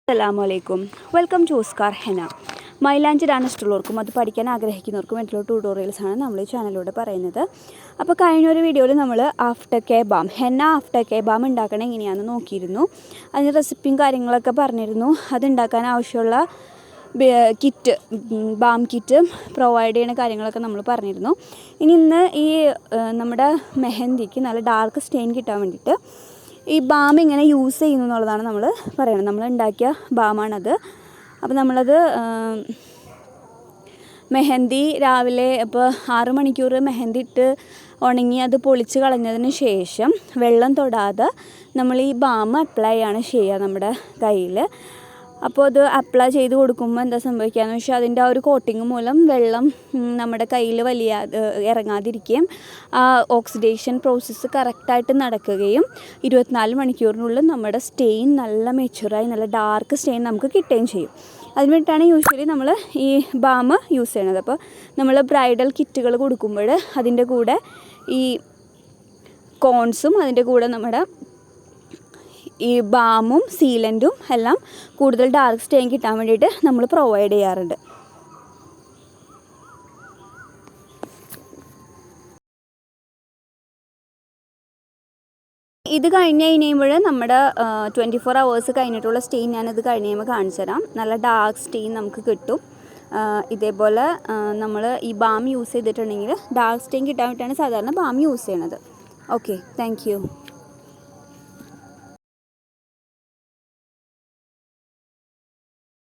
Assalamualaikum. Welcome to Oscar Henna. മൈലാഞ്ചി ഇടാൻ ഇഷ്ടമുള്ളവർക്കും അത് പഠിക്കാൻ ആഗ്രഹിക്കുന്നവർക്കും വേണ്ടിയുള്ള ട്യൂട്ടോറിയൽസാണ് നമ്മൾ ഈ ചാനലിലൂടെ പറയുന്നത്. അപ്പോൾ കഴിഞ്ഞൊരു വീഡിയോയിൽ നമ്മൾ after care balm henna after care balm ഉണ്ടാക്കണം എങ്ങനെയാണെന്ന് നോക്കിയിരുന്നു. അതിന് റെസിപ്പിയും കാര്യങ്ങളൊക്കെ പറഞ്ഞിരുന്നു. അതുണ്ടാക്കാൻ ആവശ്യമുള്ള കിറ്റ് ബാം കിറ്റ് പ്രൊവൈഡ് ചെയ്യുന്ന കാര്യങ്ങളൊക്കെ നമ്മൾ പറഞ്ഞിരുന്നു. ഇന്ന് ഈ നമ്മുടെ മെഹന്തിക്ക് നല്ല ഡാർക്ക് സ്റ്റെയിൻ കിട്ടാൻ വേണ്ടിയിട്ട് ഈ ബാം ഇങ്ങനെ യൂസ് ചെയ്യുന്നു എന്നുള്ളതാണ് നമ്മൾ പറയുന്നത്. നമ്മൾ ഉണ്ടാക്കിയ ബാമാണത്. അപ്പോൾ നമ്മളത് മെഹന്തി രാവിലെ ഇപ്പോൾ 6 മണിക്കൂർ മെഹന്തി ഇട്ട് ഉണങ്ങി അത് പൊളിച്ച് കളഞ്ഞതിന് ശേഷം വെള്ളം തൊടാതെ നമ്മൾ ഈ ബാം അപ്ലൈ ആണ് ചെയ്യുക നമ്മുടെ കയ്യിൽ. അപ്പോൾ അത് അപ്ലൈ ചെയ്ത് കൊടുക്കുമ്പോൾ എന്താ സംഭവിക്കുകയെന്ന് വെച്ചാൽ അതിൻ്റെ ആ ഒരു കോട്ടിങ് മൂലം വെള്ളം നമ്മുടെ കയ്യിൽ ഇറങ്ങാതിരിക്കുകയും ആ ഓക്സിഡേഷൻ പ്രോസസ്സ് കറക്റ്റായിട്ട് നടക്കുകയും 24 മണിക്കൂറിനുള്ളിൽ നമ്മുടെ സ്റ്റെയിൻ നല്ല മെച്ചുറായി നല്ല ഡാർക്ക് സ്റ്റെയിൻ നമുക്ക് കിട്ടുകയും ചെയ്യും. അതിന് വേണ്ടിയിട്ടാണ് യൂഷ്വലി നമ്മൾ ഈ ബാം യൂസ് ചെയ്യണത്. അപ്പോൾ നമ്മൾ ബ്രൈഡൽ കിറ്റുകൾ കൊടുക്കുമ്പോൾ അതിൻ്റെ കൂടെ ഈ കോൺസും അതിൻ്റെ കൂടെ നമ്മുടെ ഈ ബാമും സീലൻറ്റും എല്ലാം കൂടുതൽ ഡാർക്ക് സ്റ്റെയിൻ കിട്ടാൻ വേണ്ടിയിട്ട് നമ്മൾ പ്രൊവൈഡ് ചെയ്യാറുണ്ട്. ഇത് കഴിഞ്ഞ് കഴിയുമ്പോൾ നമ്മുടെ 24 hours കഴിഞ്ഞിട്ടുള്ള സ്റ്റെയിൻ ഞാനിത് കഴിഞ്ഞ് കഴിയുമ്പോൾ കാണിച്ചു തരാം. നല്ല ഡാർക്ക് സ്റ്റെയിൻ നമുക്ക് കിട്ടും. ഇതേപോലെ നമ്മൾ ഈ ബാം യൂസ് ചെയ്തിട്ടുണ്ടെങ്കിൽ ഡാർക്ക് സ്റ്റെയിൻ കിട്ടാൻ വേണ്ടിയിട്ടാണ് സാധാരണ ബാം യൂസ് ചെയ്യണത്. Okay, thank you.